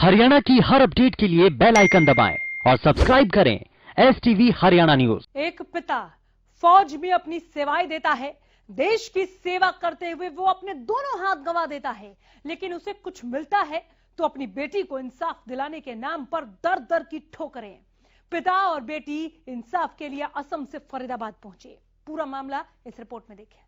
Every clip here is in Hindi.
हरियाणा की हर अपडेट के लिए बेल आइकन दबाएं और सब्सक्राइब करें STV हरियाणा न्यूज। एक पिता फौज में अपनी सेवाएं देता है, देश की सेवा करते हुए वो अपने दोनों हाथ गंवा देता है, लेकिन उसे कुछ मिलता है तो अपनी बेटी को इंसाफ दिलाने के नाम पर दर दर की ठोकरें। पिता और बेटी इंसाफ के लिए असम से फरीदाबाद पहुंचे। पूरा मामला इस रिपोर्ट में देखें।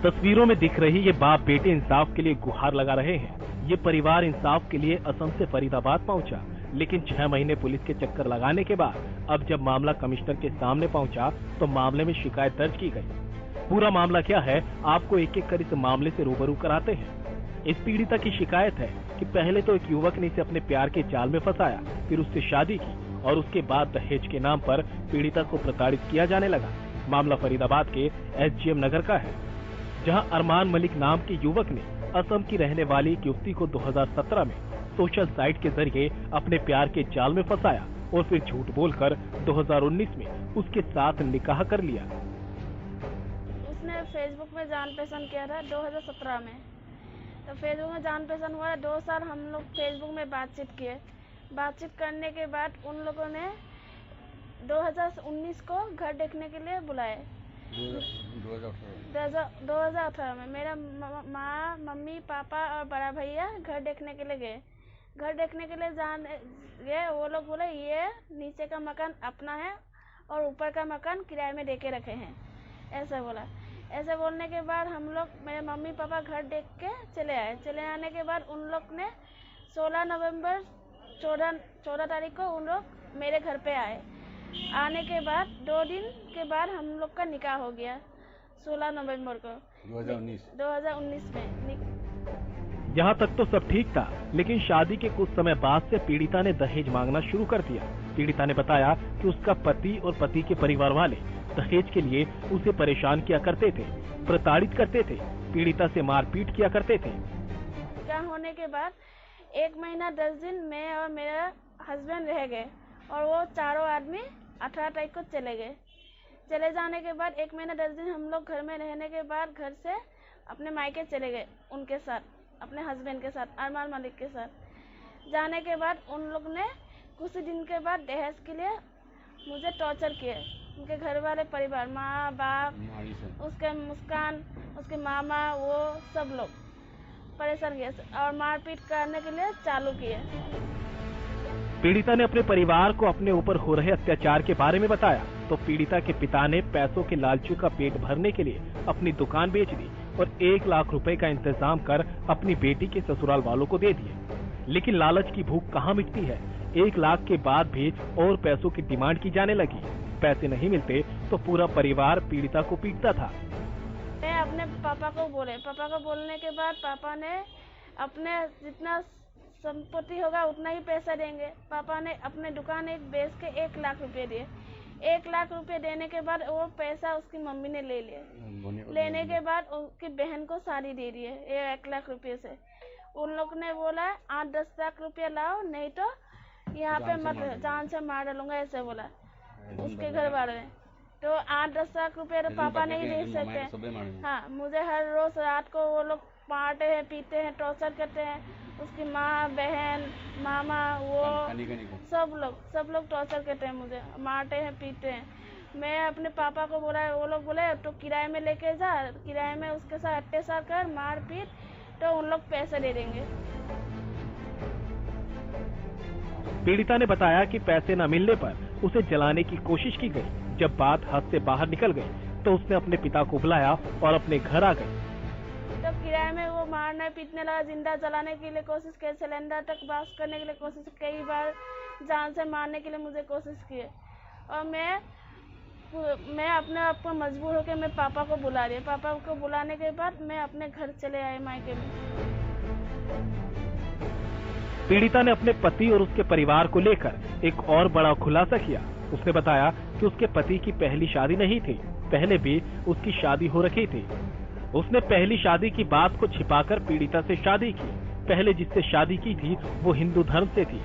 तस्वीरों में दिख रही ये बाप बेटे इंसाफ के लिए गुहार लगा रहे हैं। ये परिवार इंसाफ के लिए असम से फरीदाबाद पहुंचा, लेकिन 6 महीने पुलिस के चक्कर लगाने के बाद अब जब मामला कमिश्नर के सामने पहुंचा तो मामले में शिकायत दर्ज की गई। पूरा मामला क्या है, आपको एक एक कर इस मामले से रूबरू कराते हैं। इस पीड़िता की शिकायत है कि पहले तो एक युवक ने इसे अपने प्यार के जाल में फंसाया, फिर उससे शादी की और उसके बाद दहेज के नाम पर पीड़िता को प्रताड़ित किया जाने लगा। मामला फरीदाबाद के SGM नगर का है, जहां अरमान मलिक नाम के युवक ने असम की रहने वाली एक युवती को 2017 में सोशल साइट के जरिए अपने प्यार के जाल में फंसाया और फिर झूठ बोलकर 2019 में उसके साथ निकाह कर लिया। उसने फेसबुक में जान पहचान किया था 2017 में, तो फेसबुक में जान पहचान हुआ। 2 साल हम लोग फेसबुक में बातचीत किए। बातचीत करने के बाद उन लोगों ने 2019 को घर देखने के लिए बुलाए। 2018 में मेरा माँ, मम्मी, पापा और बड़ा भैया घर देखने के लिए गए। घर देखने के लिए गए। वो लोग बोले ये नीचे का मकान अपना है और ऊपर का मकान किराए में देके रखे हैं, ऐसा बोला। ऐसे बोलने के बाद हम लोग, मेरे मम्मी पापा घर देख के चले आए। चले आने के बाद उन लोग ने 16 नवंबर 14 तारीख को उन लोग मेरे घर पे आए। आने के बाद 2 दिन के बाद हम लोग का निकाह हो गया 16 नवंबर को 2019 में। यहाँ तक तो सब ठीक था, लेकिन शादी के कुछ समय बाद से पीड़िता ने दहेज मांगना शुरू कर दिया। पीड़िता ने बताया कि उसका पति और पति के परिवार वाले दहेज के लिए उसे परेशान किया करते थे, प्रताड़ित करते थे, पीड़िता से मारपीट किया करते थे। क्या होने के बाद 1 महीना 10 दिन मैं और मेरा हस्बैंड रह गए और वो चारों आदमी 18 तारीख को चले गए। चले जाने के बाद 1 महीना 10 दिन हम लोग घर में रहने के बाद घर से अपने मायके चले गए उनके साथ, अपने हस्बैंड के साथ, अरमान मलिक के साथ। जाने के बाद उन लोग ने कुछ दिन के बाद दहेज के लिए मुझे टॉर्चर किए। उनके घर वाले परिवार, माँ बाप, उसके मुस्कान, उसके मामा, वो सब लोग परेशान किए और मारपीट करने के लिए चालू किए। पीड़िता ने अपने परिवार को अपने ऊपर हो रहे अत्याचार के बारे में बताया तो पीड़िता के पिता ने पैसों के लालचों का पेट भरने के लिए अपनी दुकान बेच दी और 1 लाख रुपए का इंतजाम कर अपनी बेटी के ससुराल वालों को दे दिए। लेकिन लालच की भूख कहाँ मिटती है, 1 लाख के बाद भी और पैसों की डिमांड की जाने लगी। पैसे नहीं मिलते तो पूरा परिवार पीड़िता को पीटता था। मैं अपने पापा को बोलने के बाद पापा ने अपने जितना संपत्ति होगा उतना ही पैसा देंगे। पापा ने अपने दुकान एक बेच के 1 लाख रुपए दिए। 1 लाख रुपए देने के बाद वो पैसा उसकी मम्मी ने ले लिया। लेने के बाद उसकी बहन को साड़ी दे दी है 1 लाख रुपए से। उन लोग ने बोला 8-10 लाख रुपया लाओ, नहीं तो यहाँ पे मत, जान से मार डालूंगा, ऐसे बोला उसके घर वाले ने। तो 8-10 लाख रुपया तो पापा नहीं दे सकते। हाँ, मुझे हर रोज रात को वो लोग मारते हैं, पीते हैं, टॉर्चर करते हैं। उसकी माँ, बहन, मामा, वो सब लोग टॉर्चर करते हैं, मुझे मारते हैं, पीते हैं। मैं अपने पापा को बोला, वो लोग बोले तो किराए में लेके जा, किराए में उसके साथ अत्याचार कर, मार पीट, तो उन लोग पैसे दे देंगे। पीड़िता ने बताया कि पैसे न मिलने पर उसे जलाने की कोशिश की गई। जब बात हाथ से बाहर निकल गई तो उसने अपने पिता को बुलाया और अपने घर आ गई। तो किराए में वो मारने पीटने लगा, जिंदा जलाने के लिए कोशिश की, सिलेंडर तक बास करने के लिए कोशिश, कई बार जान से मारने के लिए मुझे कोशिश की। और मैं अपने आप को मजबूर होकर मैं पापा को बुला रही। पापा को बुलाने के बाद मैं अपने घर चले आए मायके में। पीड़िता ने अपने पति और उसके परिवार को लेकर एक और बड़ा खुलासा किया। उसने बताया कि उसके पति की पहली शादी नहीं थी, पहले भी उसकी शादी हो रखी थी। उसने पहली शादी की बात को छिपाकर पीड़िता से शादी की। पहले जिससे शादी की थी वो हिंदू धर्म से थी।